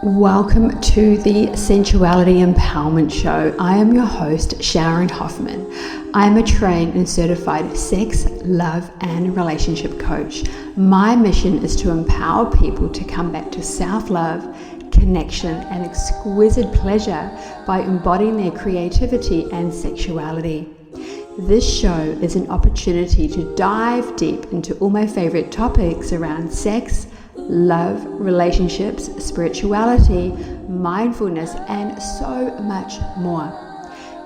Welcome to the Sensuality Empowerment Show. I am your host, Sharon Hoffman. I am a trained and certified sex, love, and relationship coach. My mission is to empower people to come back to self-love, connection, and exquisite pleasure by embodying their creativity and sexuality. This show is an opportunity to dive deep into all my favorite topics around sex, love, relationships, spirituality, mindfulness, and so much more.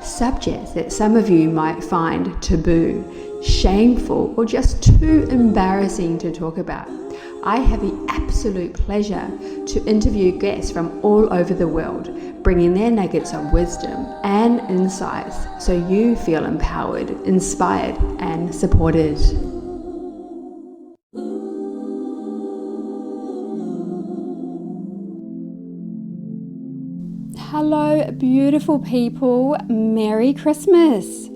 Subjects that some of you might find taboo, shameful, or just too embarrassing to talk about. I have the absolute pleasure to interview guests from all over the world, bringing their nuggets of wisdom and insights so you feel empowered, inspired, and supported. Hello, beautiful people. Merry Christmas.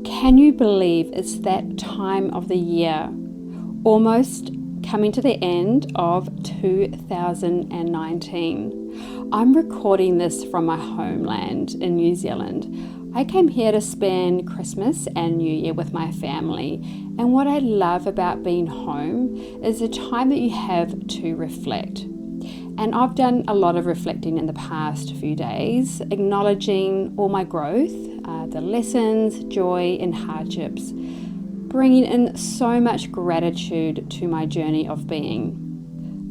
Can you believe it's that time of the year? Almost coming to the end of 2019. I'm recording this from my homeland in New Zealand. I came here to spend Christmas and New Year with my family. And what I love about being home is the time that you have to reflect. And I've done a lot of reflecting in the past few days, acknowledging all my growth, the lessons, joy, and hardships, bringing in so much gratitude to my journey of being.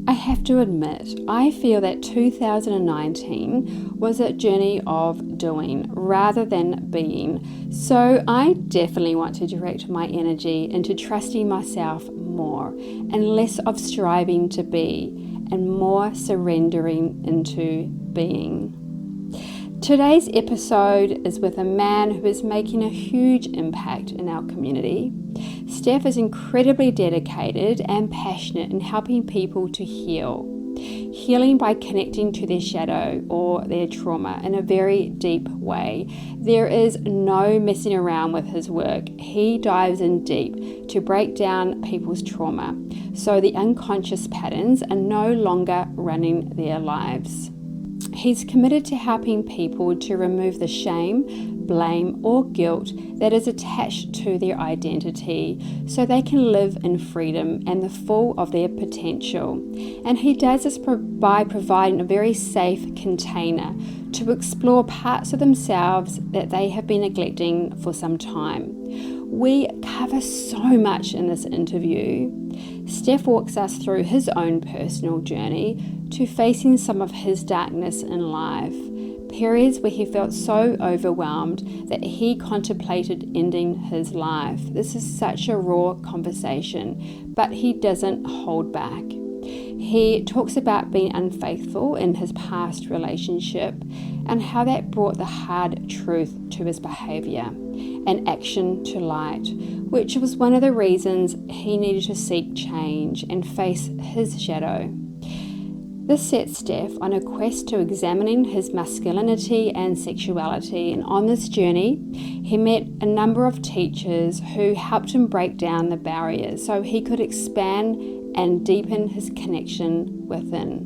I have to admit, I feel that 2019 was a journey of doing rather than being. So I definitely want to direct my energy into trusting myself more and less of striving to be, and more surrendering into being. Today's episode is with a man who is making a huge impact in our community. Steph is incredibly dedicated and passionate in helping people to healing by connecting to their shadow or their trauma in a very deep way. There is no messing around with his work. He dives in deep to break down people's trauma so the unconscious patterns are no longer running their lives. He's committed to helping people to remove the shame, blame, or guilt that is attached to their identity so they can live in freedom and the full of their potential. And he does this by providing a very safe container to explore parts of themselves that they have been neglecting for some time. We cover so much in this interview. Steph walks us through his own personal journey to facing some of his darkness in life, periods where he felt so overwhelmed that he contemplated ending his life. This is such a raw conversation, but he doesn't hold back. He talks about being unfaithful in his past relationship and how that brought the hard truth to his behavior and action to light, which was one of the reasons he needed to seek change and face his shadow. This set Steph on a quest to examining his masculinity and sexuality, and on this journey he met a number of teachers who helped him break down the barriers so he could expand and deepen his connection within.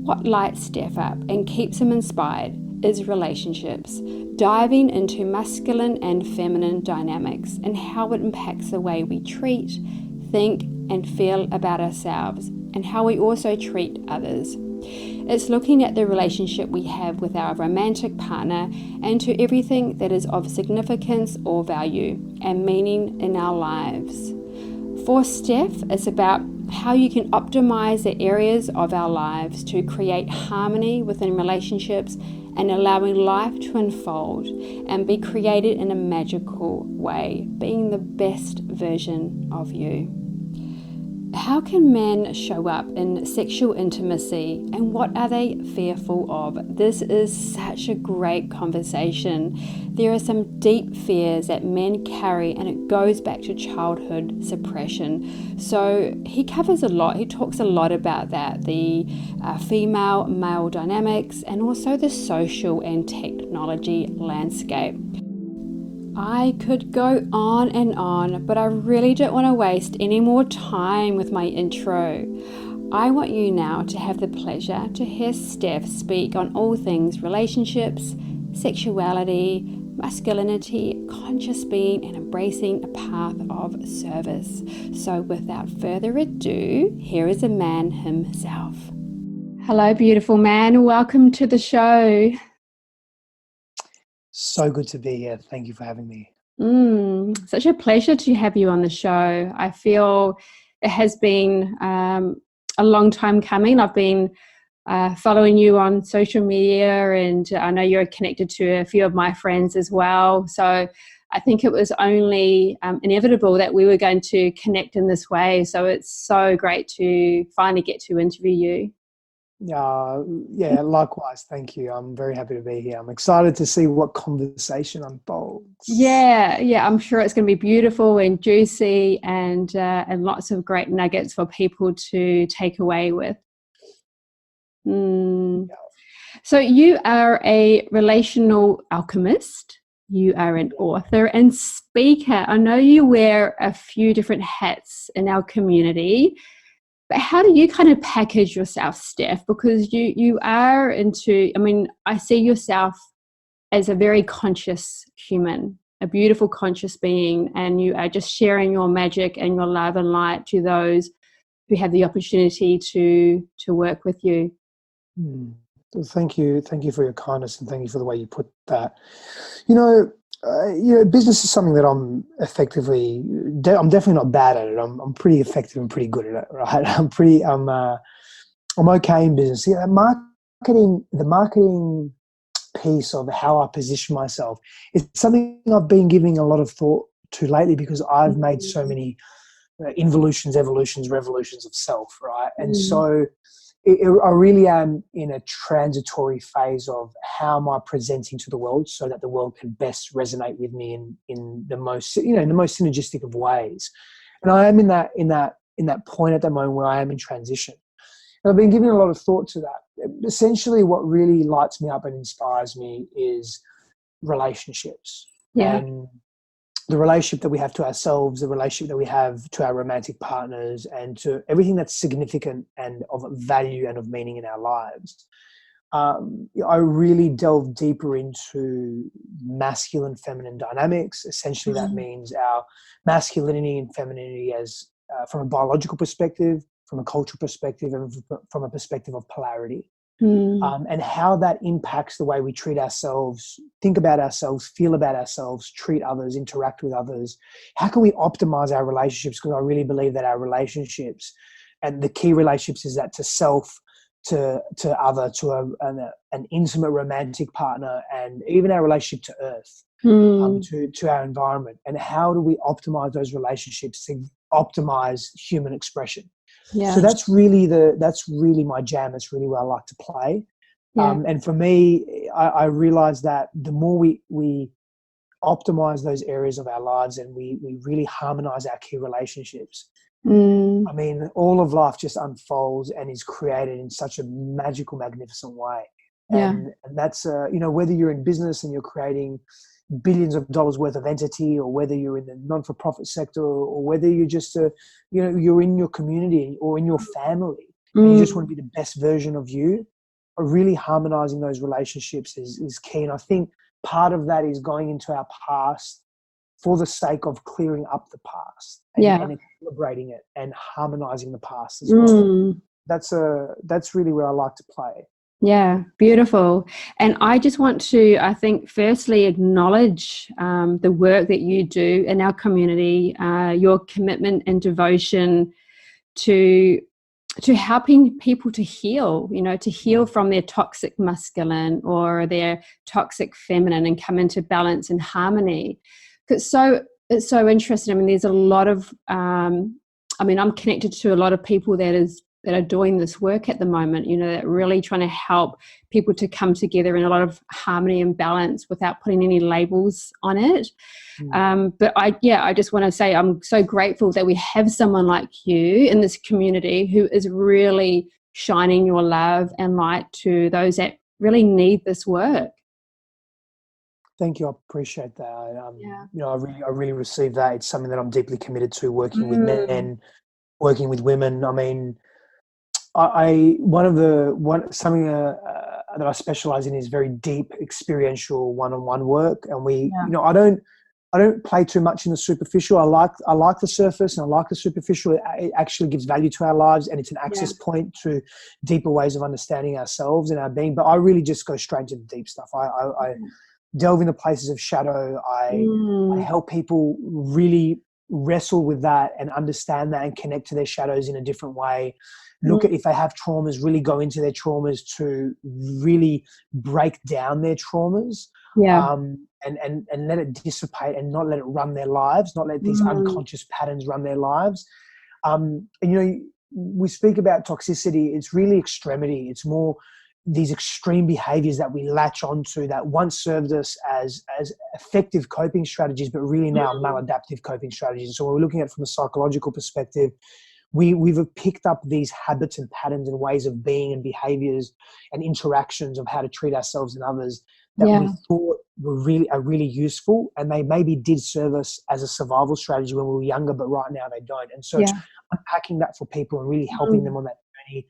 What lights Steph up and keeps him inspired is relationships, diving into masculine and feminine dynamics and how it impacts the way we treat, think, and feel about ourselves, and how we also treat others. It's looking at the relationship we have with our romantic partner and to everything that is of significance or value and meaning in our lives. For Steph, it's about how you can optimize the areas of our lives to create harmony within relationships and allowing life to unfold and be created in a magical way, being the best version of you. How can men show up in sexual intimacy and what are they fearful of? This is such a great conversation. There are some deep fears that men carry and it goes back to childhood suppression. So he covers a lot. He talks a lot about that, the female-male dynamics and also the social and technology landscape. I could go on, but I really don't want to waste any more time with my intro. I want you now to have the pleasure to hear Steph speak on all things relationships, sexuality, masculinity, conscious being, and embracing a path of service. So, without further ado, here is a man himself. Hello, beautiful man. Welcome to the show. So good to be here. Thank you for having me. Such a pleasure to have you on the show. I feel it has been a long time coming. I've been following you on social media, and I know you're connected to a few of my friends as well. So I think it was only inevitable that we were going to connect in this way. So it's so great to finally get to interview you. Yeah, likewise. Thank you. I'm very happy to be here. I'm excited to see what conversation unfolds. Yeah, I'm sure it's going to be beautiful and juicy, and lots of great nuggets for people to take away with. Yeah. So you are a relational alchemist. You are an author and speaker. I know you wear a few different hats in our community, but how do you kind of package yourself, Steph? Because you are into, I see yourself as a very conscious human, a beautiful conscious being, and you are just sharing your magic and your love and light to those who have the opportunity to work with you. Well, thank you for your kindness, and thank you for the way you put that. Business is something that I'm definitely not bad at it. I'm pretty effective and pretty good at it, right? I'm okay in business. Yeah, the marketing piece of how I position myself is something I've been giving a lot of thought to lately, because I've made so many involutions, evolutions, revolutions of self, right? And so I really am in a transitory phase of how am I presenting to the world so that the world can best resonate with me in the most synergistic of ways. And I am in that point at the moment where I am in transition. And I've been giving a lot of thought to that. Essentially, what really lights me up and inspires me is relationships. Yeah. And the relationship that we have to ourselves, the relationship that we have to our romantic partners, and to everything that's significant and of value and of meaning in our lives. I really delve deeper into masculine, feminine dynamics. Essentially, that means our masculinity and femininity as from a biological perspective, from a cultural perspective, and from a perspective of polarity. And how that impacts the way we treat ourselves, think about ourselves, feel about ourselves, treat others, interact with others. How can we optimize our relationships? Because I really believe that our relationships, and the key relationships, is that to self, to other, to an intimate romantic partner, and even our relationship to earth, to our environment. And how do we optimize those relationships to optimize human expression? Yeah. So that's really my jam. It's really where I like to play. Yeah. And for me, I realize that the more we optimize those areas of our lives, and we really harmonize our key relationships, all of life just unfolds and is created in such a magical, magnificent way. Yeah. And that's, whether you're in business and you're creating billions of dollars worth of entity, or whether you're in the non-for-profit sector, or whether you're just you're in your community or in your family, and you just want to be the best version of you, really harmonizing those relationships is key. And I think part of that is going into our past for the sake of clearing up the past and celebrating it and harmonizing the past as well. That's really where I like to play. Yeah, beautiful. And I just want to, I think, firstly acknowledge the work that you do in our community, your commitment and devotion to helping people to heal, to heal from their toxic masculine or their toxic feminine and come into balance and harmony. It's so interesting. There's a lot of, I'm connected to a lot of people that are doing this work at the moment, that really trying to help people to come together in a lot of harmony and balance without putting any labels on it. But I just want to say I'm so grateful that we have someone like you in this community who is really shining your love and light to those that really need this work. Thank you. I appreciate that. I really receive that. It's something that I'm deeply committed to, working with men, working with women. something that I specialize in is very deep experiential one-on-one work, and I don't play too much in the superficial. I like the surface and I like the superficial. It actually gives value to our lives, and it's an access point to deeper ways of understanding ourselves and our being. But I really just go straight into the deep stuff. I delve into places of shadow. I help people really wrestle with that and understand that and connect to their shadows in a different way. Look at if they have traumas, really go into their traumas to really break down their traumas. And let it dissipate and not let it run their lives, not let these unconscious patterns run their lives. And we speak about toxicity. It's really extremity. It's more these extreme behaviors that we latch onto that once served us as effective coping strategies, but really now maladaptive coping strategies. And so when we're looking at it from a psychological perspective, we've picked up these habits and patterns and ways of being and behaviors and interactions of how to treat ourselves and others that we thought are really useful, and they maybe did serve us as a survival strategy when we were younger, but right now they don't. And so it's unpacking that for people and really helping them on that journey,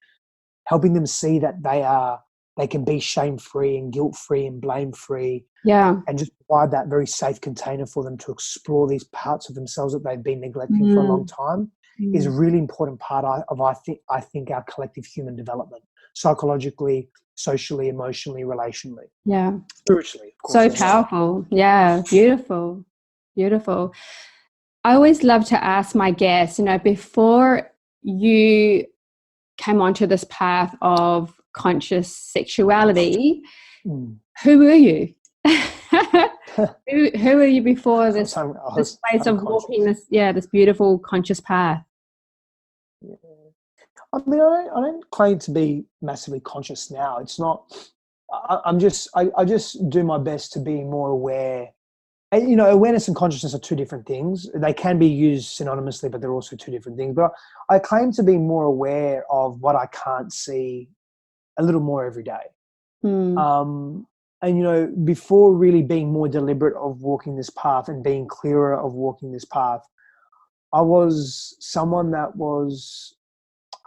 helping them see that they can be shame-free and guilt-free and blame-free, and just provide that very safe container for them to explore these parts of themselves that they've been neglecting for a long time is a really important part of I think our collective human development, psychologically, socially, emotionally, relationally, spiritually, of course. So powerful. Yeah, beautiful. I always love to ask my guests, before you came onto this path of conscious sexuality, who were you? who were you before this place of walking this beautiful conscious path? I mean, I don't claim to be massively conscious now. It's not. I just do my best to be more aware. And, awareness and consciousness are two different things. They can be used synonymously, but they're also two different things. But I claim to be more aware of what I can't see a little more every day. And, before really being more deliberate of walking this path and being clearer of walking this path, I was someone that was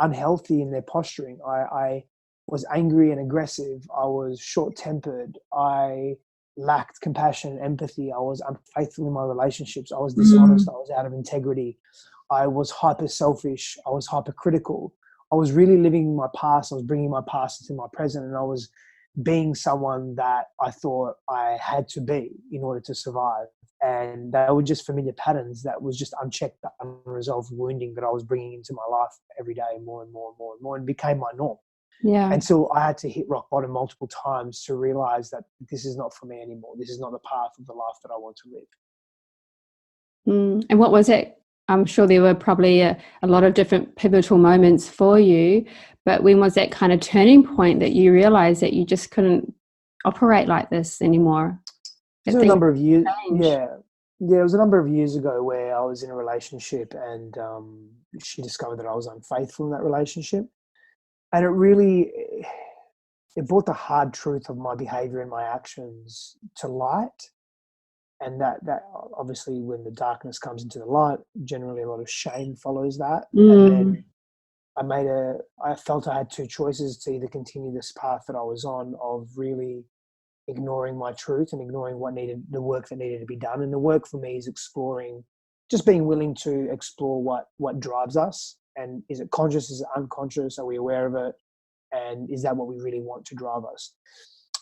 unhealthy in their posturing. I was angry and aggressive. I was short-tempered. I lacked compassion and empathy. I was unfaithful in my relationships. I was dishonest. I was out of integrity. I was hyper selfish. I was hypercritical. I was really living my past. I was bringing my past into my present, and I was being someone that I thought I had to be in order to survive. And they were just familiar patterns that was just unchecked, unresolved wounding that I was bringing into my life every day, more and more and more and more, and became my norm. Until I had to hit rock bottom multiple times to realize that this is not for me anymore. This is not the path of the life that I want to live. And what was it? I'm sure there were probably a lot of different pivotal moments for you, but when was that kind of turning point that you realized that you just couldn't operate like this anymore? It was a number of years. It was a number of years ago where I was in a relationship, and she discovered that I was unfaithful in that relationship. And it brought the hard truth of my behavior and my actions to light. And that obviously, when the darkness comes into the light, generally a lot of shame follows that. And then I felt I had two choices: to either continue this path that I was on of really ignoring my truth and ignoring the work that needed to be done. And the work for me is exploring, just being willing to explore what drives us. And is it conscious? Is it unconscious? Are we aware of it? And is that what we really want to drive us?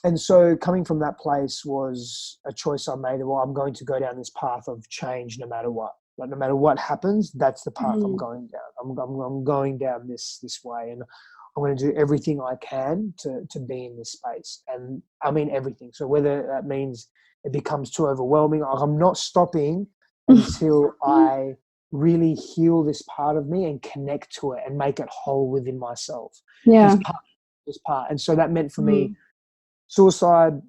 And so coming from that place was a choice I made. Well, I'm going to go down this path of change no matter what. Like, no matter what happens, that's the path I'm going down. I'm going down this way, and I'm going to do everything I can to be in this space. And I mean everything. So whether that means it becomes too overwhelming, I'm not stopping until I really heal this part of me and connect to it and make it whole within myself. This part. And so that meant for me suicide,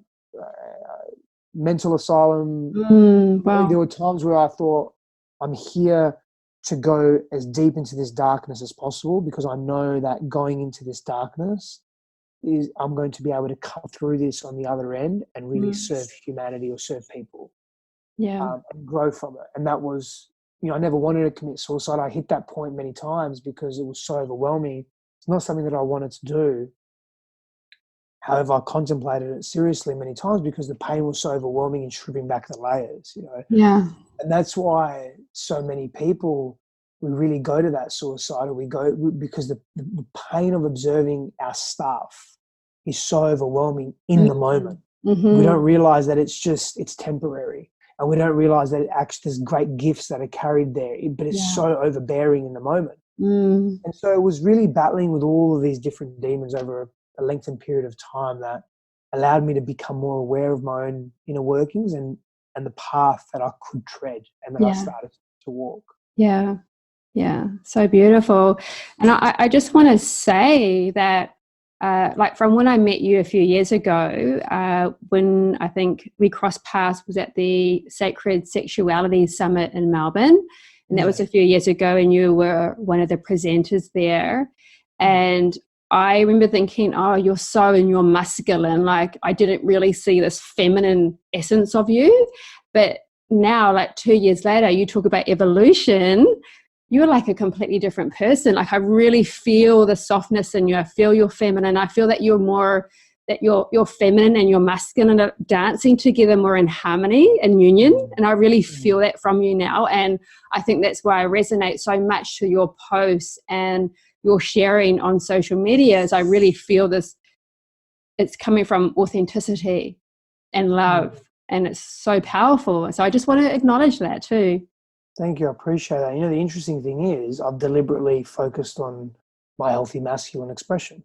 mental asylum. There were times where I thought, I'm here to go as deep into this darkness as possible, because I know that going into this darkness I'm going to be able to cut through this on the other end and really serve humanity or serve people, and grow from it. And that was, I never wanted to commit suicide. I hit that point many times because it was so overwhelming. It's not something that I wanted to do. However, I contemplated it seriously many times because the pain was so overwhelming and stripping back the layers, you know. Yeah. And that's why so many people, we really go to that suicidal. We go because the pain of observing our stuff is so overwhelming in the moment. Mm-hmm. We don't realize that it's temporary. And we don't realize that there's great gifts that are carried there, but it's so overbearing in the moment. Mm. And so it was really battling with all of these different demons over a lengthened period of time that allowed me to become more aware of my own inner workings and the path that I could tread and that I started to walk. Yeah. Yeah. So beautiful. And I just want to say that, like from when I met you a few years ago, when I think we crossed paths was at the Sacred Sexuality Summit in Melbourne. And that was a few years ago, and you were one of the presenters there. And I remember thinking, oh, you're so in your masculine. Like, I didn't really see this feminine essence of you. But now, like 2 years later, you talk about evolution. You're like a completely different person. Like, I really feel the softness in you. I feel you're feminine. I feel that you're more, that you're feminine and you're masculine are dancing together more in harmony and union. And I really feel that from you now. And I think that's why I resonate so much to your posts and your sharing on social media. Is I really feel this, it's coming from authenticity and love. And it's so powerful. So I just want to acknowledge that too. Thank you. I appreciate that. You know, the interesting thing is I've deliberately focused on my healthy masculine expression.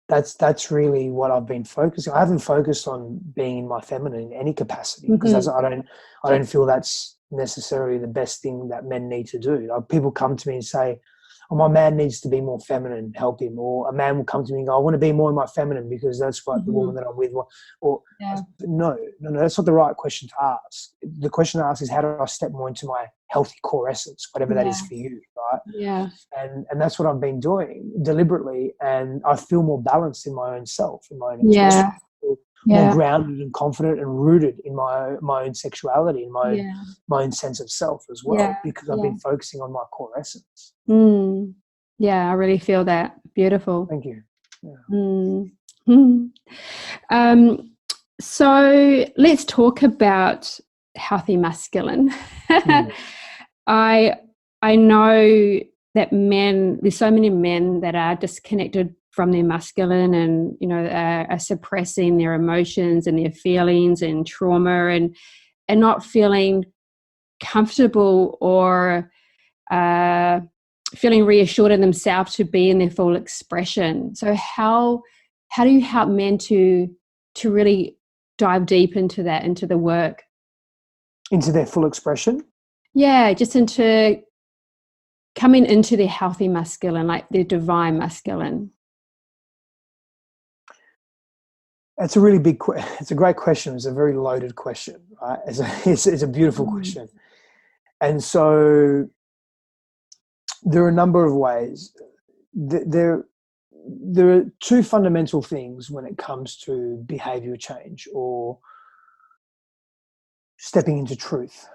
That's really what I've been focusing. I haven't focused on being in my feminine in any capacity because I don't feel that's necessarily the best thing that men need to do. Like, people come to me and say, oh, my man needs to be more feminine, help him. Or a man will come to me and go, I want to be more in my feminine because that's what the woman that I'm with wants. Or no, that's not the right question to ask. The question to ask is, how do I step more into my healthy core essence, whatever that is for you, right? Yeah. And that's what I've been doing deliberately, and I feel more balanced in my own self, in my own expression. I feel more grounded and confident and rooted in my own sexuality and my own sense of self as well, because I've been focusing on my core essence. Yeah, I really feel that. Beautiful. Thank you. So let's talk about healthy masculine. I know that there's so many men that are disconnected from their masculine and, you know, are suppressing their emotions and their feelings and trauma and not feeling comfortable or feeling reassured in themselves to be in their full expression. So how do you help men to really dive deep into that, into the work? Into their full expression? Yeah, just into coming into their healthy masculine, like their divine masculine. It's a really big it's a great question. It's a very loaded question, right? It's a beautiful question. And so there are a number of ways. There are two fundamental things when it comes to behavior change or stepping into truth.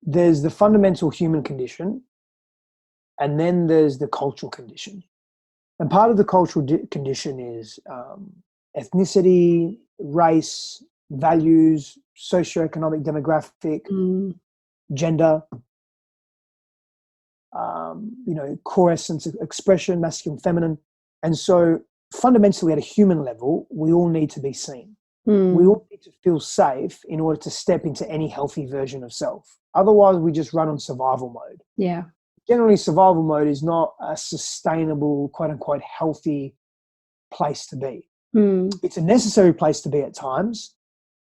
There's the fundamental human condition, and then there's the cultural condition. And part of the cultural condition is ethnicity, race, values, socioeconomic demographic, gender, core essence of expression, masculine, feminine. And so fundamentally at a human level, we all need to be seen. We all need to feel safe in order to step into any healthy version of self. Otherwise, we just run on survival mode. Yeah. Generally, survival mode is not a sustainable, quote unquote, healthy place to be. It's a necessary place to be at times,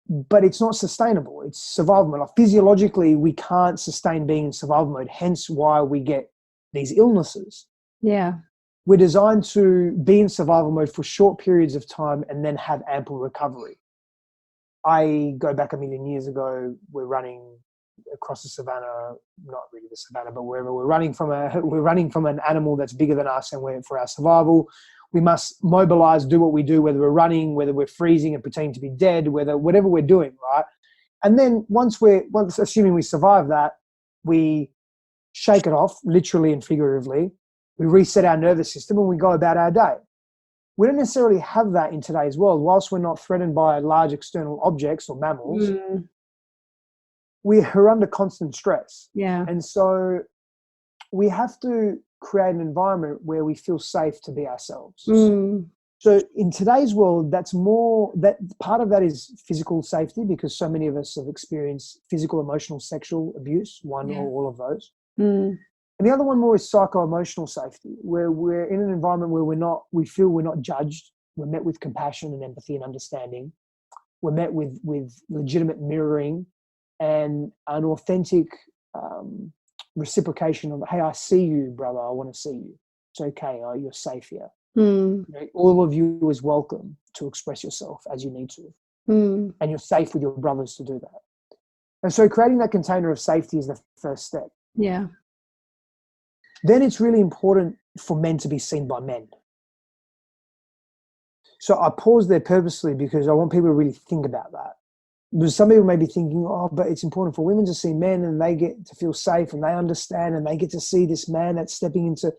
but it's not sustainable. It's survival mode. Like, physiologically, we can't sustain being in survival mode, hence why we get these illnesses. Yeah. We're designed to be in survival mode for short periods of time and then have ample recovery. I go back a million years ago, we're running across the savannah, not really the savannah, but wherever we're running from an animal that's bigger than us, and for our survival, we must mobilize, do what we do, whether we're running, whether we're freezing and pretending to be dead, whatever we're doing, right? And then once assuming we survive that, we shake it off, literally and figuratively, We reset our nervous system and we go about our day. We don't necessarily have that in today's world. Whilst we're not threatened by large external objects or mammals, we are under constant stress. Yeah. And so we have to create an environment where we feel safe to be ourselves. So in today's world, that part of that is physical safety, because so many of us have experienced physical, emotional, sexual abuse, one or all of those. And the other one more is psycho-emotional safety, where we're in an environment where we feel we're not judged. We're met with compassion and empathy and understanding. We're met with legitimate mirroring and an authentic reciprocation of, hey, I see you, brother. I want to see you. It's okay. Oh, you're safe here. You know, all of you is welcome to express yourself as you need to. And you're safe with your brothers to do that. And so creating that container of safety is the first step. Yeah. Then it's really important for men to be seen by men. So I paused there purposely because I want people to really think about that. Because some people may be thinking, oh, but it's important for women to see men and they get to feel safe and they understand and they get to see this man that's stepping into,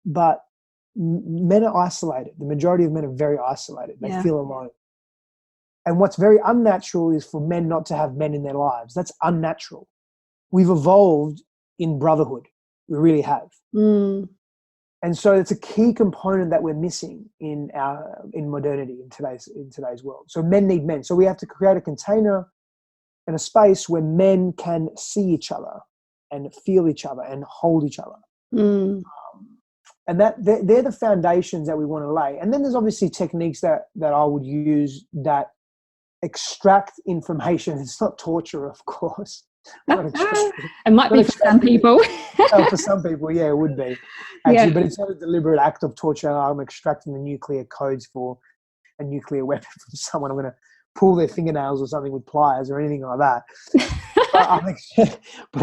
but men are isolated. The majority of men are very isolated. They feel alone. And what's very unnatural is for men not to have men in their lives. That's unnatural. We've evolved in brotherhood. We really have. And so it's a key component that we're missing in modernity, in today's world. So men need men. So we have to create a container and a space where men can see each other and feel each other and hold each other. And they're the foundations that we want to lay. And then there's obviously techniques that I would use that extract information. It's not torture, of course. It might be for some people. For some people, yeah, it would be. Actually, but it's not a deliberate act of torture. I'm extracting the nuclear codes for a nuclear weapon from someone. I'm going to pull their fingernails or something with pliers or anything like that. But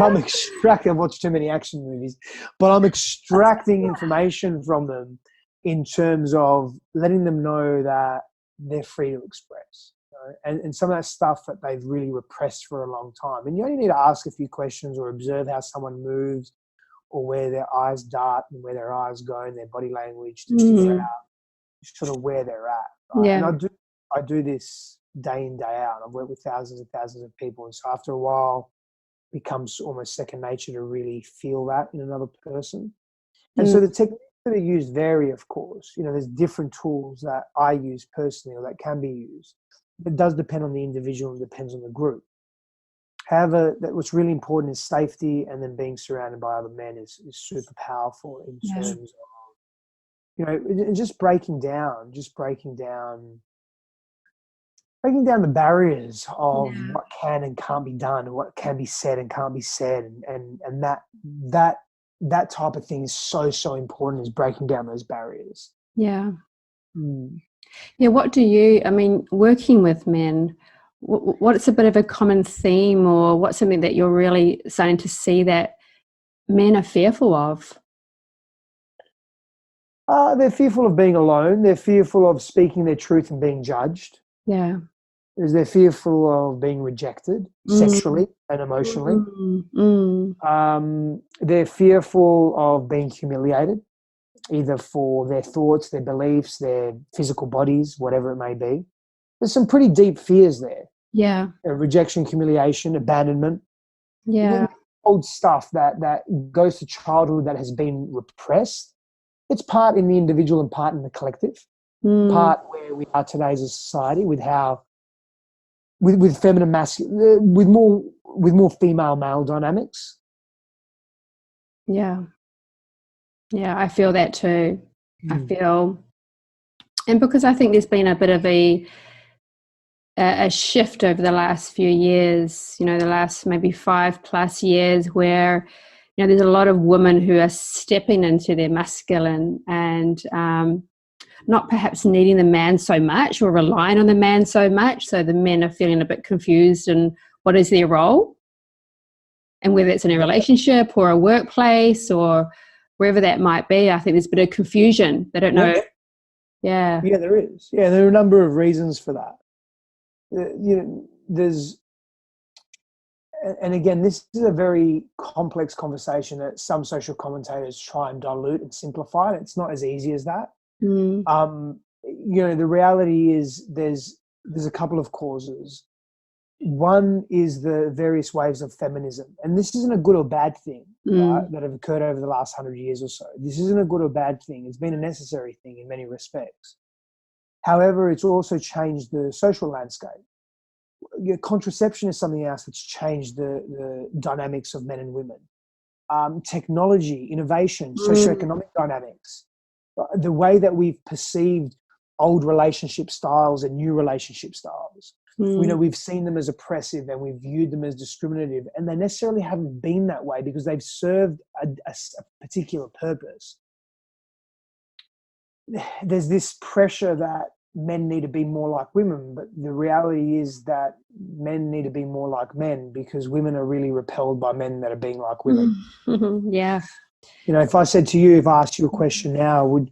I'm extracting. I've watched too many action movies, but I'm extracting information from them in terms of letting them know that they're free to express. And some of that stuff that they've really repressed for a long time. And you only need to ask a few questions or observe how someone moves or where their eyes dart and where their eyes go and their body language to figure out sort of where they're at. Right? And I do this day in, day out. I've worked with thousands and thousands of people. And so after a while, it becomes almost second nature to really feel that in another person. And so the techniques that are used vary, of course. You know, there's different tools that I use personally or that can be used. It does depend on the individual and depends on the group. However, what's really important is safety, and then being surrounded by other men is super powerful in terms of, you know, just breaking down the barriers of what can and can't be done, and what can be said and can't be said, and that type of thing is so important, is breaking down those barriers. Yeah. Yeah, working with men, what's a bit of a common theme, or what's something that you're really starting to see that men are fearful of? They're fearful of being alone. They're fearful of speaking their truth and being judged. Yeah. They're fearful of being rejected sexually and emotionally. They're fearful of being humiliated, either for their thoughts, their beliefs, their physical bodies, whatever it may be. There's some pretty deep fears there. Yeah. Rejection, humiliation, abandonment. Yeah. Old stuff that goes to childhood that has been repressed. It's part in the individual and part in the collective. Part where we are today as a society, with how, with feminine masculine, with more female male dynamics. Yeah. Yeah, I feel that too. I feel, and because I think there's been a bit of a shift over the last few years, you know, the last maybe 5+ years, where, you know, there's a lot of women who are stepping into their masculine and not perhaps needing the man so much or relying on the man so much. So the men are feeling a bit confused in what is their role, and whether it's in a relationship or a workplace or wherever that might be. I think there's a bit of confusion. They don't know. Yeah. Yeah, there is. Yeah, there are a number of reasons for that. You know, and again, this is a very complex conversation that some social commentators try and dilute and simplify. It's not as easy as that. The reality is there's a couple of causes. One is the various waves of feminism, and this isn't a good or bad thing, right, that have occurred over the last 100 years or so. This isn't a good or bad thing. It's been a necessary thing in many respects. However, it's also changed the social landscape. Contraception is something else that's changed the dynamics of men and women. Technology, innovation, socioeconomic dynamics, the way that we've perceived old relationship styles and new relationship styles. We've seen them as oppressive and we've viewed them as discriminative, and they necessarily haven't been that way because they've served a particular purpose. There's this pressure that men need to be more like women, but the reality is that men need to be more like men because women are really repelled by men that are being like women. Yeah. If I said to you, if I asked you a question now, would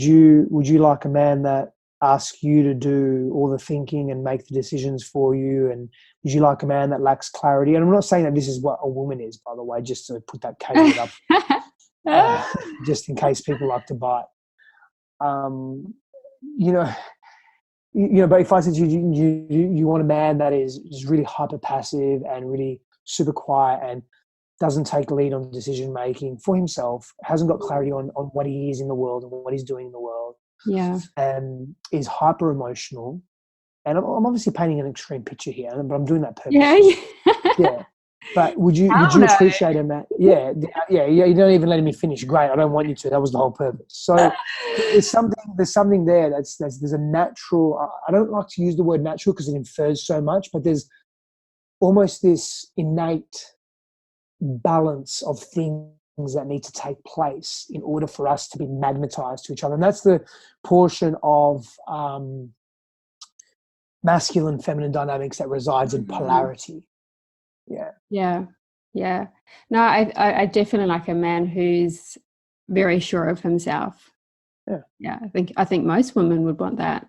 you like a man that asks you to do all the thinking and make the decisions for you? And would you like a man that lacks clarity? And I'm not saying that this is what a woman is, by the way, just to put that caveat up, just in case people like to bite. But if I said you want a man that is really hyper passive and really super quiet and doesn't take lead on decision making for himself, hasn't got clarity on what he is in the world and what he's doing in the world, and is hyper emotional, and I'm obviously painting an extreme picture here, but I'm doing that purposely. Yeah. But would you appreciate a man? Yeah. You don't even let me finish. Great. I don't want you to. That was the whole purpose. So there's something there there's a natural. I don't like to use the word natural because it infers so much, but there's almost this innate balance of things that need to take place in order for us to be magnetized to each other, and that's the portion of masculine feminine dynamics that resides in polarity. Yeah. No, I definitely like a man who's very sure of himself. Yeah. I think most women would want that.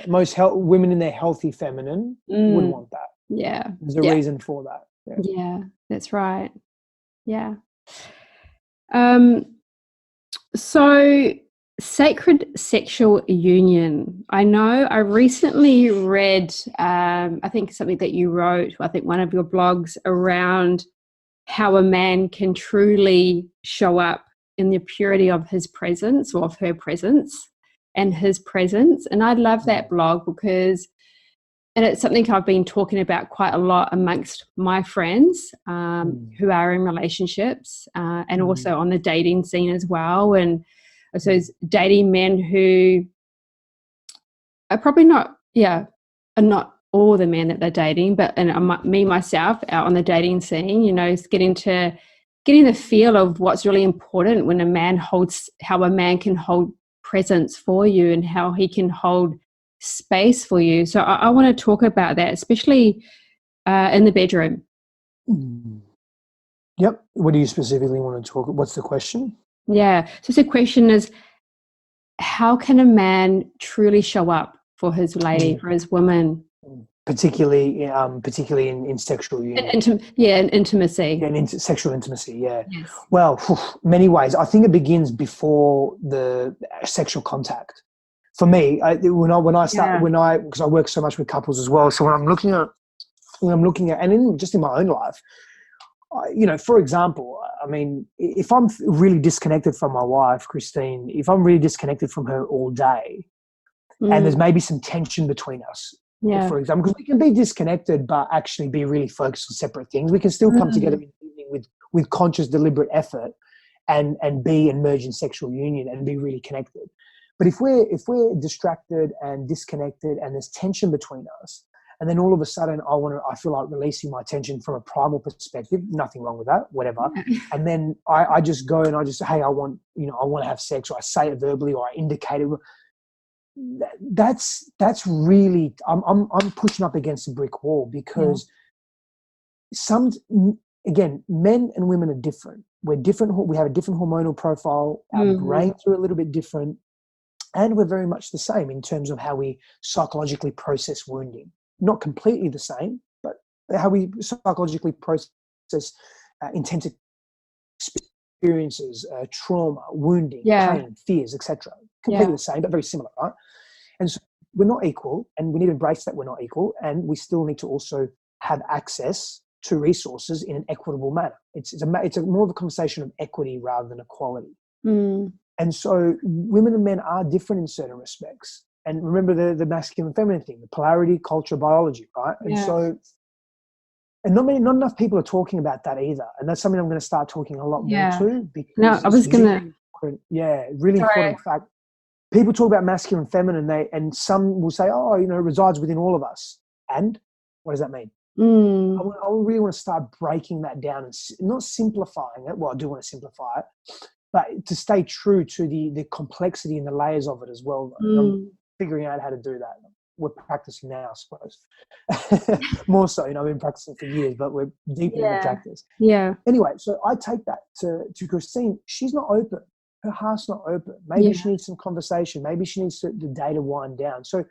Most women in their healthy feminine would want that. Yeah. There's a reason for that. Yeah, that's right. Yeah. So sacred sexual union. I know I recently read, I think something that you wrote, I think one of your blogs, around how a man can truly show up in the purity of his presence or of her presence and his presence. And I love that blog because, and it's something I've been talking about quite a lot amongst my friends who are in relationships and also on the dating scene as well. And I suppose dating men who are probably not, are not all the men that they're dating, but me, myself, out on the dating scene, is getting the feel of what's really important when how a man can hold presence for you and how he can hold space for you. So I want to talk about that, especially in the bedroom. Yep. What do you specifically want to talk? What's the question? Yeah. So the question is, how can a man truly show up for his lady, for his woman? Particularly in sexual union. In intimacy. Yeah, in sexual intimacy, yeah. Yes. Well, many ways. I think it begins before the sexual contact. For me, because I work so much with couples as well. So when I'm looking at, and just in my own life, for example, I mean, if I'm really disconnected from my wife, Christine, if I'm really disconnected from her all day, and there's maybe some tension between us, for example, because we can be disconnected but actually be really focused on separate things. We can still come together in the evening with conscious, deliberate effort and merge in sexual union and be really connected. But if we're distracted and disconnected and there's tension between us, and then all of a sudden I feel like releasing my tension from a primal perspective, nothing wrong with that, whatever. And then I just go and I just say, hey, I want to have sex, or I say it verbally, or I indicate it. That's really, I'm pushing up against a brick wall because again, men and women are different. We're different. We have a different hormonal profile. Our brains are a little bit different. And we're very much the same in terms of how we psychologically process wounding. Not completely the same, but how we psychologically process intense experiences, trauma, wounding, Yeah. pain, fears, etc. Completely the same, but very similar, right? And so we're not equal, and we need to embrace that we're not equal, and we still need to also have access to resources in an equitable manner. It's more of a conversation of equity rather than equality. Mm. And so women and men are different in certain respects. And remember the masculine and feminine thing, the polarity, culture, biology, right? Yeah. And so, and not enough people are talking about that either. And that's something I'm going to start talking a lot more to, because No, I was going to. Really important fact. People talk about masculine and feminine, and some will say, oh, it resides within all of us. And what does that mean? I really want to start breaking that down and not simplifying it. Well, I do want to simplify it, but to stay true to the complexity and the layers of it as well. I'm figuring out how to do that. We're practicing now, I suppose. More so, I've been practicing for years, but we're deepening the practice. Yeah. Anyway, so I take that to Christine. She's not open. Her heart's not open. Maybe she needs some conversation. Maybe she needs the day to wind down. So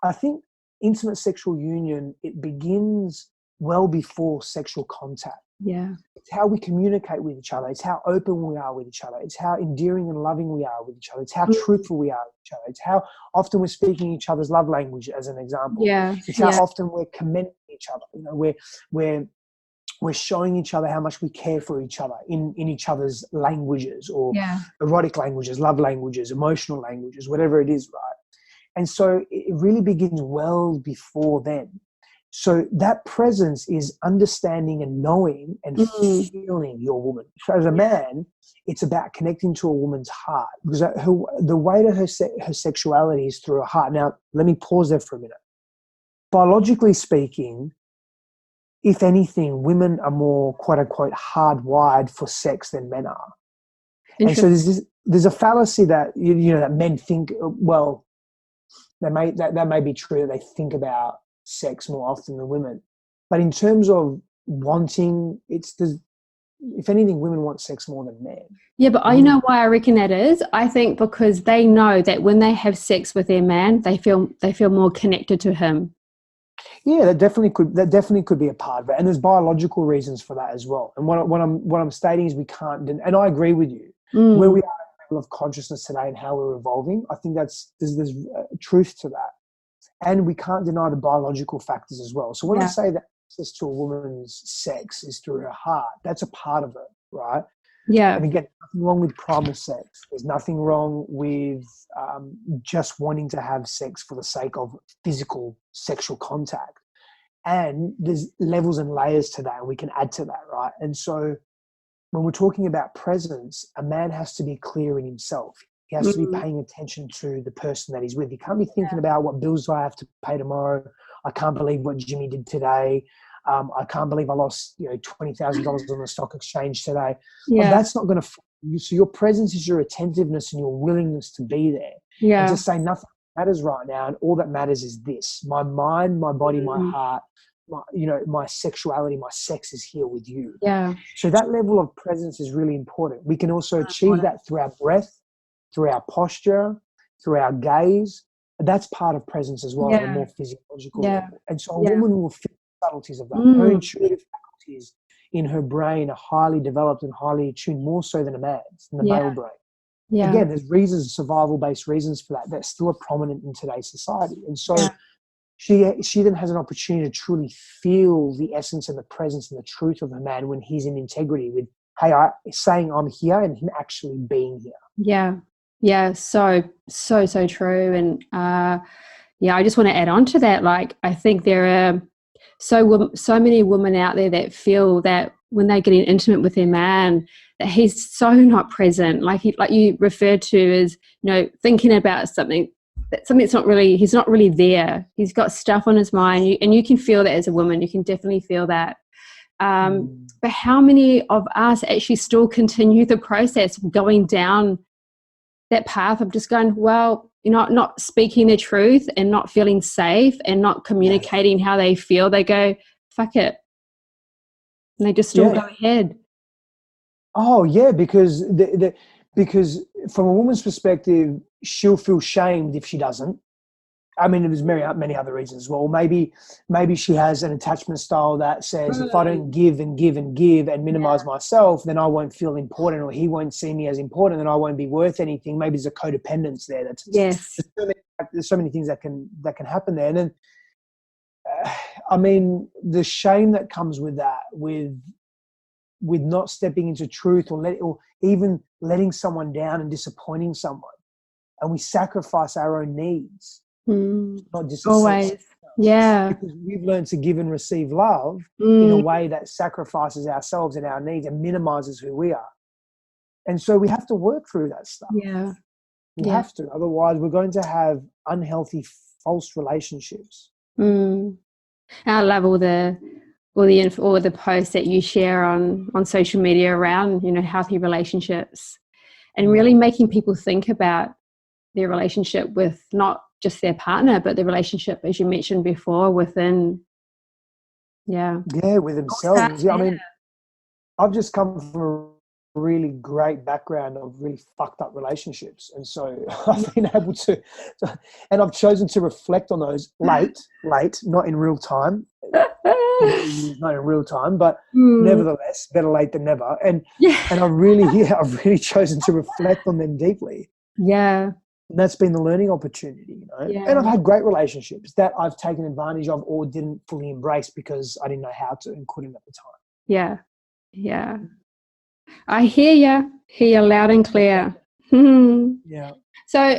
I think intimate sexual union, it begins well before sexual contact. Yeah. It's how we communicate with each other. It's how open we are with each other. It's how endearing and loving we are with each other. It's how truthful we are with each other. It's how often we're speaking each other's love language, as an example. Yeah. It's how often we're commending each other. We're showing each other how much we care for each other in each other's languages, or erotic languages, love languages, emotional languages, whatever it is, right? And so it really begins well before then. So that presence is understanding and knowing and feeling your woman. So as a man, it's about connecting to a woman's heart, because the way to her sexuality is through her heart. Now, let me pause there for a minute. Biologically speaking, if anything, women are more, quote unquote, hardwired for sex than men are. And so there's a fallacy that that men think, well, that may be true, that they think about sex more often than women. But in terms of wanting, if anything, women want sex more than men. Yeah, but you know why I reckon that is? I think because they know that when they have sex with their man, they feel more connected to him. Yeah, that definitely could be a part of it, and there's biological reasons for that as well. And what I'm stating is we can't, and I agree with you, where we are at a level of consciousness today and how we're evolving. I think there's truth to that, and we can't deny the biological factors as well. So when I say that access to a woman's sex is through her heart, that's a part of it, right? Yeah. And again, nothing wrong with primal sex. There's nothing wrong with just wanting to have sex for the sake of physical sexual contact. And there's levels and layers to that, and we can add to that, right? And so when we're talking about presence, a man has to be clear in himself. He has to be paying attention to the person that he's with. He can't be thinking about what bills do I have to pay tomorrow. I can't believe what Jimmy did today. I can't believe I lost $20,000 on the stock exchange today. Yeah. Well, that's not going to. So your presence is your attentiveness and your willingness to be there. Yeah. And just say nothing matters right now, and all that matters is this: my mind, my body, my heart, my sexuality, my sex is here with you. Yeah. So that level of presence is really important. We can also achieve that through our breath, through our posture, through our gaze. That's part of presence as well, at a more physiological level. And so a woman will feel the subtleties of that. Her intuitive faculties in her brain are highly developed and highly attuned, more so than a man's, in the male brain. Yeah. Again, there's reasons, survival-based reasons for that still are prominent in today's society. And so she then has an opportunity to truly feel the essence and the presence and the truth of a man when he's in integrity with, hey, saying I'm here, and him actually being here. Yeah. Yeah. So true. And I just want to add on to that. Like, I think there are so many women out there that feel that when they're getting intimate with their man, that he's so not present. Like you referred to as, thinking about something that's not really, he's not really there. He's got stuff on his mind, and you can feel that as a woman. You can definitely feel that. But how many of us actually still continue the process of going down that path of just going, well, not speaking the truth and not feeling safe and not communicating how they feel? They go, fuck it. And they just still go ahead. Oh yeah, because because from a woman's perspective, she'll feel shamed if she doesn't. I mean, there's many other reasons as well. Maybe she has an attachment style that says, if I don't give and give and give and minimize myself, then I won't feel important, or he won't see me as important, and I won't be worth anything. Maybe there's a codependence there. There's so many things that can happen there. And then, I mean, the shame that comes with that, with not stepping into truth, or even letting someone down and disappointing someone, and we sacrifice our own needs. Not just always, because we've learned to give and receive love in a way that sacrifices ourselves and our needs and minimizes who we are. And so we have to work through that stuff. We have to, otherwise we're going to have unhealthy, false relationships. I love all the posts that you share on social media around, you know, healthy relationships, and really making people think about their relationship with not just their partner, but the relationship, as you mentioned before, within with themselves. I mean, I've just come from a really great background of really fucked up relationships, and so I've been able to, and I've chosen to reflect on those late, not in real time, not in real time, but nevertheless, better late than never. And I've really chosen to reflect on them deeply. And that's been the learning opportunity, you know. And I've had great relationships that I've taken advantage of or didn't fully embrace because I didn't know how to and couldn't at the time. Yeah. I hear you loud and clear. So,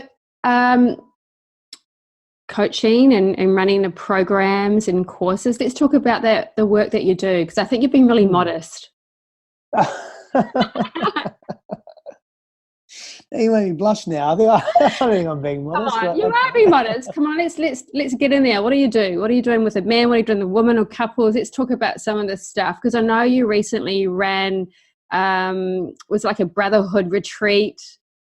coaching and running the programs and courses. Let's talk about the work that you do, because I think you've been really modest. You made me blush now. I think I'm being modest. Come on, you might be modest. Come on, let's get in there. What do you do? What are you doing with a man? What are you doing with a woman or couples? Let's talk about some of this stuff, because I know you recently ran was like a brotherhood retreat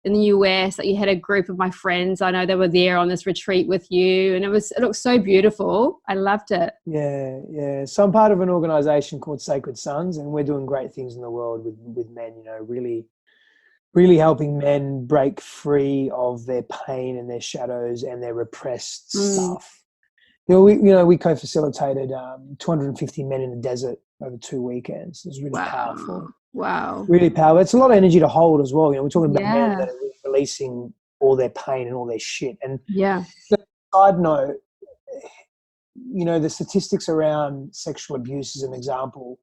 in the US. That you had a group of my friends. I know they were there on this retreat with you, and it looked so beautiful. I loved it. Yeah. So I'm part of an organization called Sacred Sons, and we're doing great things in the world with men. You know, really helping men break free of their pain and their shadows and their repressed stuff. We co-facilitated 250 men in the desert over 2 weekends. It was really powerful. Wow. Really powerful. It's a lot of energy to hold as well. You know, we're talking about men that are really releasing all their pain and all their shit. And side note, you know, the statistics around sexual abuse as an example,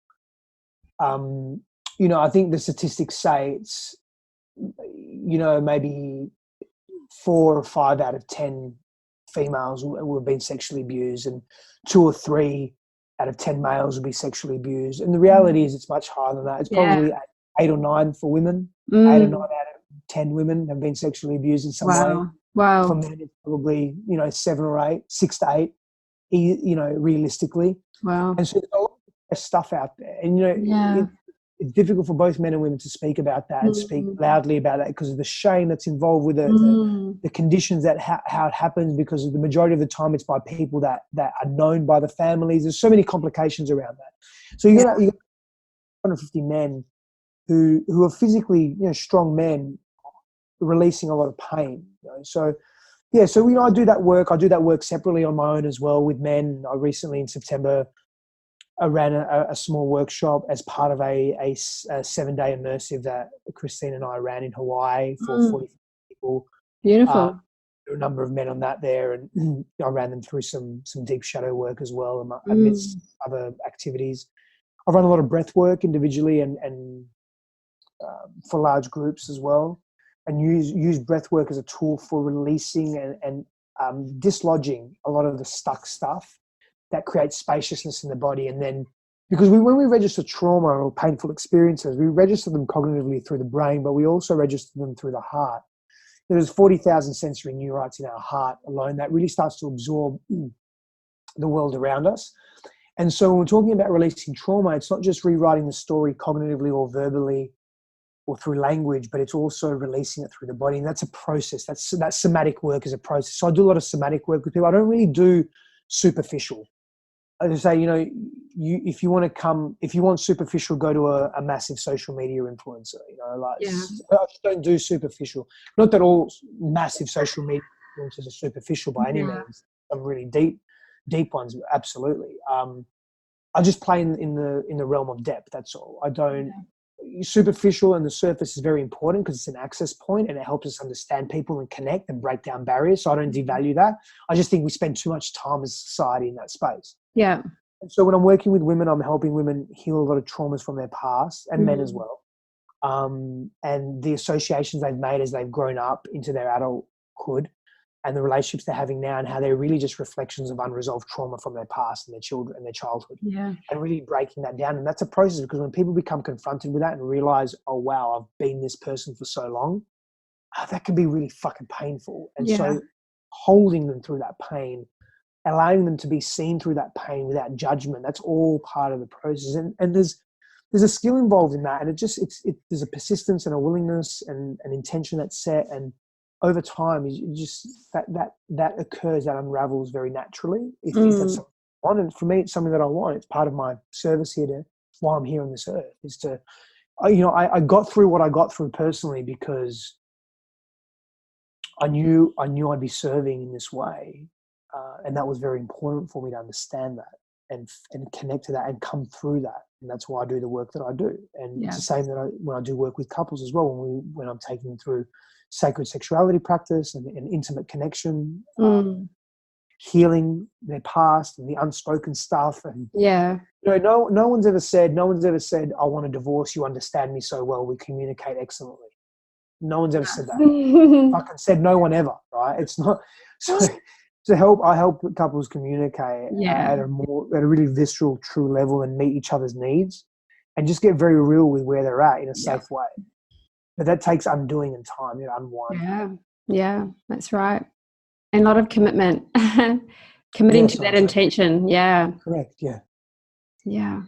you know, I think the statistics say it's, you know, maybe 4 or 5 out of 10 females will have been sexually abused, and 2 or 3 out of 10 males will be sexually abused. And the reality is it's much higher than that. It's probably 8 or 9 for women. 8 or 9 out of 10 women have been sexually abused in some way. Wow. For men, it's probably, you know, 7 or 8, 6 to 8, you know, realistically. Wow. And so there's a lot of stuff out there. And, you know, it's difficult for both men and women to speak about that and speak loudly about that because of the shame that's involved with the conditions that how it happens, because the majority of the time it's by people that are known by the families. There's so many complications around that. So you got 150 men who are physically, you know, strong men releasing a lot of pain. You know? So you know, I do that work separately on my own as well with men. I recently in September I ran a small workshop as part of a 7-day immersive that Christine and I ran in Hawaii for 40 people. Beautiful. There were a number of men on that there, and I ran them through some deep shadow work as well amidst other activities. I've run a lot of breath work individually and for large groups as well, and use breath work as a tool for releasing and dislodging a lot of the stuck stuff that creates spaciousness in the body. And then, because when we register trauma or painful experiences, we register them cognitively through the brain, but we also register them through the heart. There's 40,000 sensory neurites in our heart alone that really starts to absorb the world around us. And so when we're talking about releasing trauma, it's not just rewriting the story cognitively or verbally or through language, but it's also releasing it through the body. And that's a process. That somatic work is a process. So I do a lot of somatic work with people. I don't really do superficial. I just say, if you want superficial, go to a massive social media influencer. I just don't do superficial. Not that all massive social media influencers are superficial by any means. Some really deep ones, absolutely. I just play in the realm of depth. That's all. I don't. Superficial and the surface is very important because it's an access point and it helps us understand people and connect and break down barriers. So I don't devalue that. I just think we spend too much time as a society in that space. Yeah. And so when I'm working with women, I'm helping women heal a lot of traumas from their past, and men as well. And the associations they've made as they've grown up into their adulthood, and the relationships they're having now, and how they're really just reflections of unresolved trauma from their past and their children and their childhood. Yeah. And really breaking that down. And that's a process, because when people become confronted with that and realize, oh wow, I've been this person for so long, that can be really fucking painful. And so holding them through that pain, allowing them to be seen through that pain without judgment, that's all part of the process. And there's a skill involved in that. And there's a persistence and a willingness and an intention that's set. And over time, you just that occurs, that unravels very naturally. If that's something I want, and for me, it's something that I want. It's part of my service here. Why I'm here on this earth is to, I got through what I got through personally because I knew I'd be serving in this way, and that was very important for me to understand that and connect to that and come through that. And that's why I do the work that I do. And it's the same that when I do work with couples as well. When I'm taking them through sacred sexuality practice and intimate connection, healing their past and the unspoken stuff. And no one's ever said, I want a divorce, you understand me so well, we communicate excellently. No one's ever said that. Fucking said no one ever, right? It's not. So I help couples communicate at a really visceral, true level and meet each other's needs and just get very real with where they're at in a safe way. But that takes undoing and time, unwind. Yeah, that's right. And a lot of commitment, committing to that intention. Yeah. Correct. Yeah. Yeah.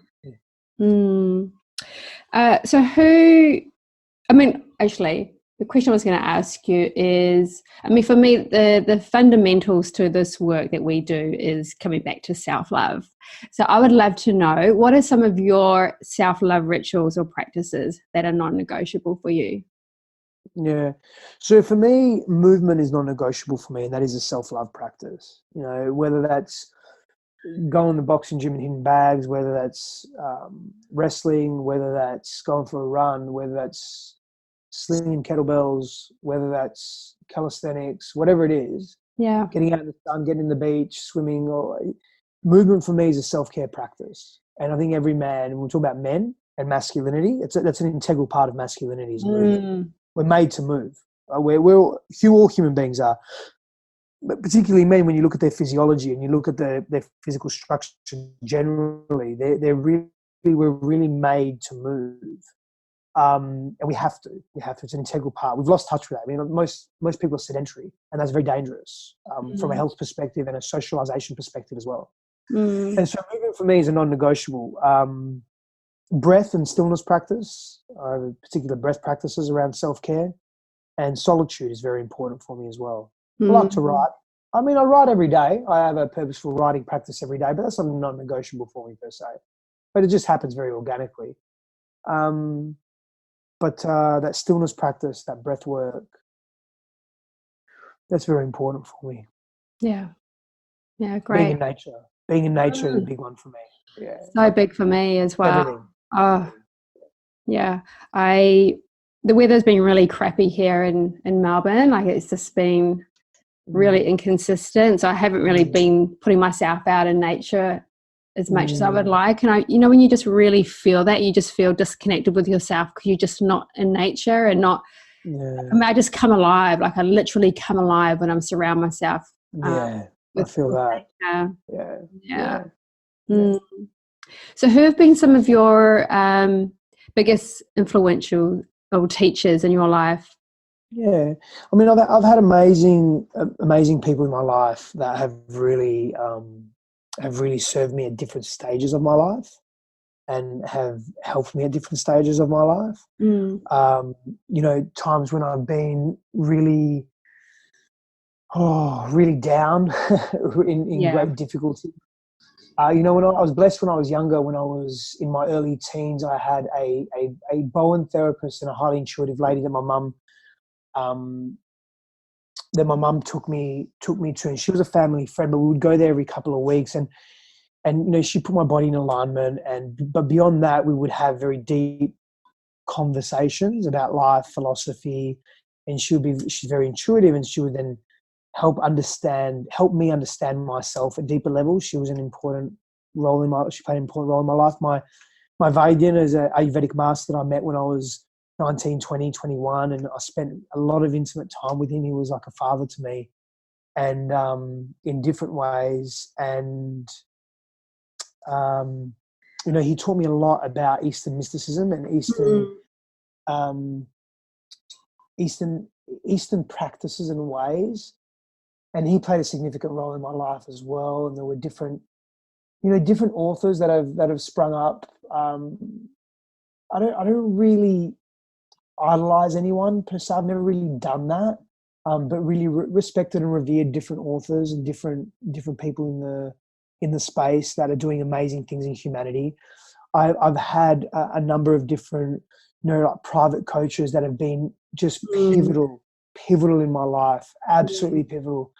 So actually, the question I was going to ask you is, for me, the fundamentals to this work that we do is coming back to self-love. So I would love to know, what are some of your self-love rituals or practices that are non-negotiable for you? Yeah. So for me, movement is non-negotiable for me, and that is a self-love practice. Whether that's going to the boxing gym and hitting bags, whether that's wrestling, whether that's going for a run, whether that's slinging kettlebells, whether that's calisthenics, whatever it is. Yeah. Getting out in the sun, getting in the beach, swimming, or movement for me is a self-care practice. And I think every man, when we talk about men and masculinity, that's an integral part of masculinity is movement. We're made to move. All human beings are, but particularly men. When you look at their physiology and you look at their physical structure generally, we're really made to move, and we have to. It's an integral part. We've lost touch with that. Most people are sedentary, and that's very dangerous from a health perspective and a socialization perspective as well. And so, movement for me is a non-negotiable. Breath and stillness practice, particular breath practices around self-care, and solitude is very important for me as well. I like to write. I write every day. I have a purposeful writing practice every day, but that's something non-negotiable for me per se. But it just happens very organically. But that stillness practice, that breath work, that's very important for me. Yeah. Yeah, great. Being in nature is a big one for me. Yeah. So big for me as well. Everything. Oh, yeah. The weather's been really crappy here in Melbourne. Like, it's just been really inconsistent. So I haven't really been putting myself out in nature as much as I would like. And when you just really feel that, you just feel disconnected with yourself because you're just not in nature and not. Yeah. I just come alive. Like, I literally come alive when I'm surround myself. I feel that. Yeah. So who have been some of your biggest influential teachers in your life? Yeah, I've had amazing people in my life that have really served me at different stages of my life and have helped me at different stages of my life. Times when I've been really down in great difficulty. When I was blessed when I was younger, when I was in my early teens, I had a Bowen therapist and a highly intuitive lady um, that my mum took me to, and she was a family friend, but we would go there every couple of weeks, and she put my body in alignment, but beyond that, we would have very deep conversations about life, philosophy, and she's very intuitive, and she would then help me understand myself at deeper levels. She was an important she played an important role in my life. My Vaidyan is an Ayurvedic master that I met when I was 19, 20, 21, and I spent a lot of intimate time with him. He was like a father to me, and in different ways. And he taught me a lot about Eastern mysticism and um, Eastern practices and ways. And he played a significant role in my life as well. And there were different authors that have sprung up. I don't really idolize anyone per se. I've never really done that, but really respected and revered different authors and different people in the space that are doing amazing things in humanity. I've had a number of different, like private coaches that have been just pivotal in my life, absolutely pivotal.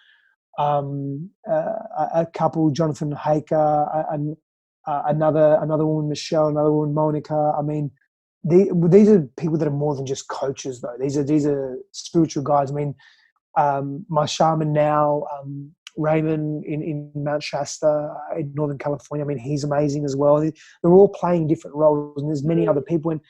A couple, Jonathan Haker, and another woman, Michelle, another woman, Monica. I mean, these are people that are more than just coaches, though. These are spiritual guides. I mean, my shaman now, Raymond in Mount Shasta in Northern California. I mean, he's amazing as well. They're all playing different roles, and there's many other people. And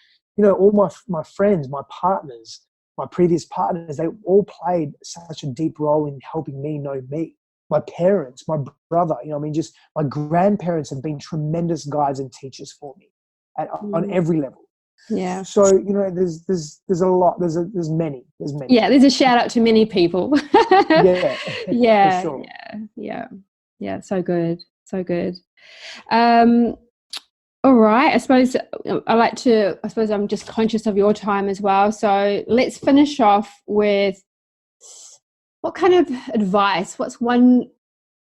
all my friends, my partners, my previous partners, they all played such a deep role in helping me know me. My parents, my brother, just my grandparents have been tremendous guides and teachers for me on every level. Yeah. So there's a lot. There's many. Yeah, there's a shout out to many people. Yeah. Yeah. For sure. Yeah. So good. All right. I suppose I'm just conscious of your time as well. So let's finish off with what kind of advice, what's one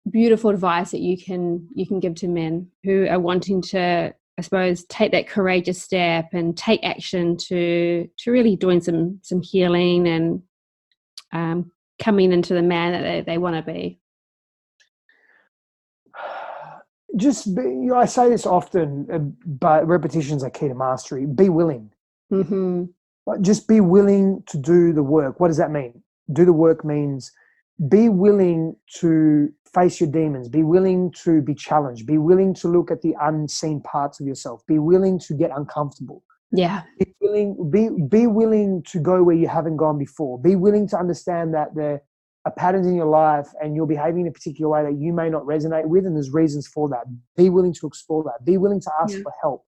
beautiful advice that you can give to men who are wanting to, I suppose, take that courageous step and take action to really doing some healing and coming into the man that they want to be? I say this often, but repetitions are key to mastery. Be willing. Mm-hmm. Just be willing to do the work. What does that mean? Do the work means be willing to face your demons. Be willing to be challenged. Be willing to look at the unseen parts of yourself. Be willing to get uncomfortable. Yeah. Be willing to go where you haven't gone before. Be willing to understand that there are patterns in your life and you're behaving in a particular way that you may not resonate with, and there's reasons for that. Be willing to explore that. Be willing to ask for help.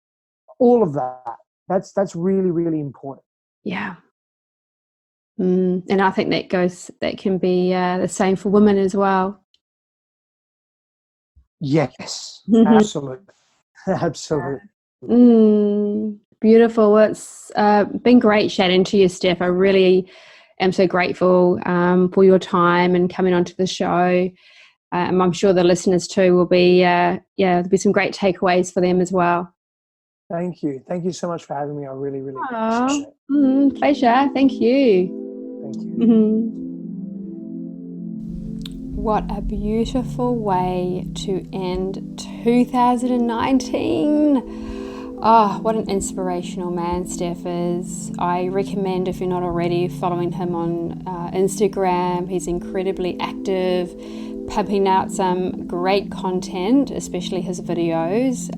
All of that. That's really, really important. Yeah. And I think that can be the same for women as well. Yes, absolutely. Beautiful. Well, it's been great chatting to you, Steph. I really am so grateful for your time and coming onto the show. I'm sure the listeners too will be, there'll be some great takeaways for them as well. Thank you. Thank you so much for having me. I really, really appreciate it. Pleasure. Thank you. Thank you. What a beautiful way to end 2019. Oh, what an inspirational man Steph is. I recommend, if you're not already, following him on Instagram. He's incredibly active, pumping out some great content, especially his videos.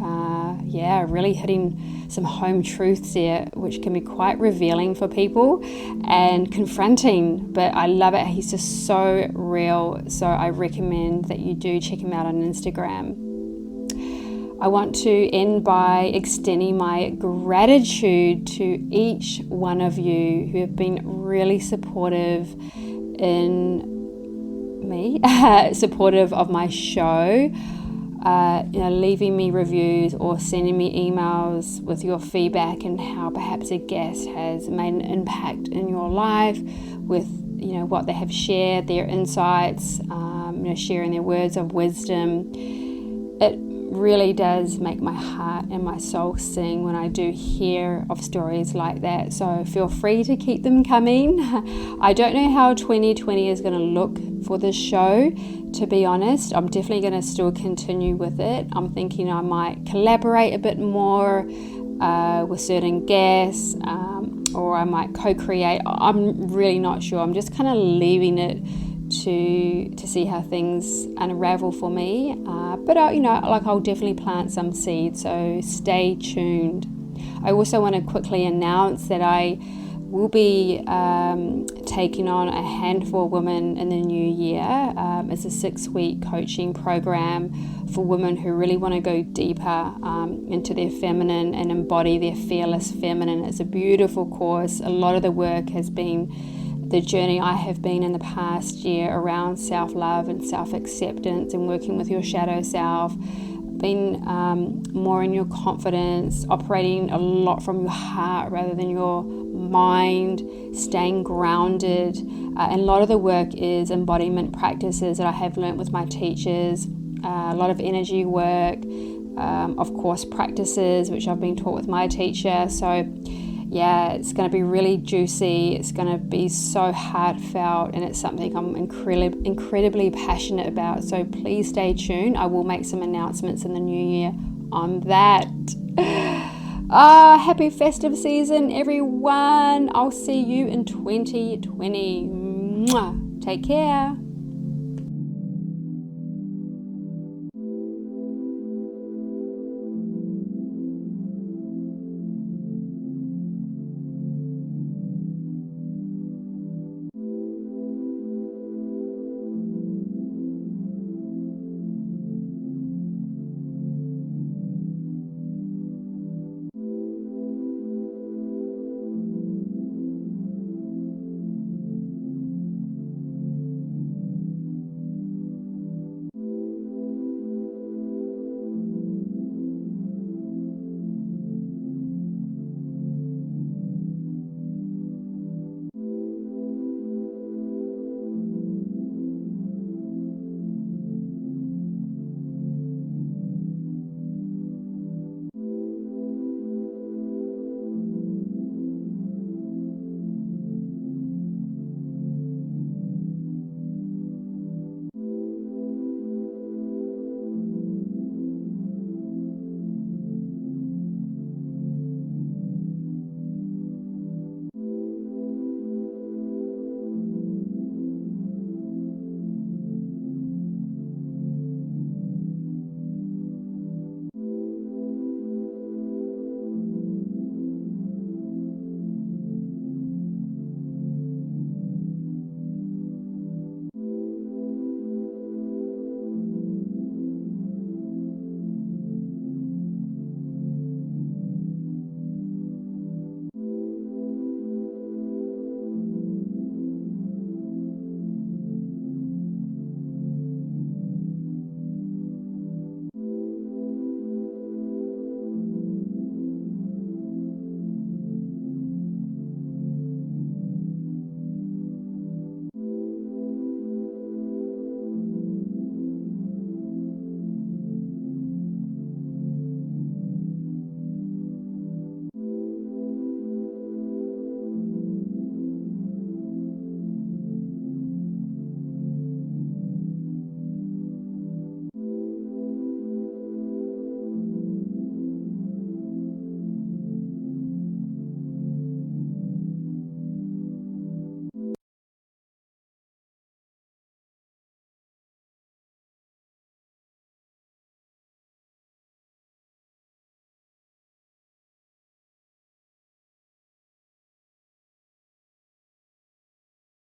Really hitting some home truths there, which can be quite revealing for people and confronting, but I love it. He's just so real. So I recommend that you do check him out on Instagram. I want to end by extending my gratitude to each one of you who have been really supportive in me, supportive of my show, leaving me reviews or sending me emails with your feedback and how perhaps a guest has made an impact in your life with what they have shared, their insights, sharing their words of wisdom. It really does make my heart and my soul sing when I do hear of stories like that. So feel free to keep them coming. I don't know how 2020 is going to look for this show, to be honest. I'm definitely going to still continue with it. I'm thinking I might collaborate a bit more with certain guests, or I might co-create. I'm really not sure. I'm just kind of leaving it to see how things unravel for me. But I'll definitely plant some seeds. So stay tuned. I also want to quickly announce that I will be taking on a handful of women in the new year. It's a 6-week coaching program for women who really want to go deeper into their feminine and embody their fearless feminine. It's a beautiful course. A lot of the work has been the journey I have been in the past year around self-love and self-acceptance and working with your shadow self, being more in your confidence, operating a lot from your heart rather than your mind, staying grounded. And a lot of the work is embodiment practices that I have learnt with my teachers, a lot of energy work, of course practices which I've been taught with my teacher. So yeah, it's going to be really juicy. It's going to be so heartfelt, and it's something I'm incredibly passionate about. So please stay tuned. I will make some announcements in the new year on that. Happy festive season, everyone. I'll see you in 2020. Mwah. Take care.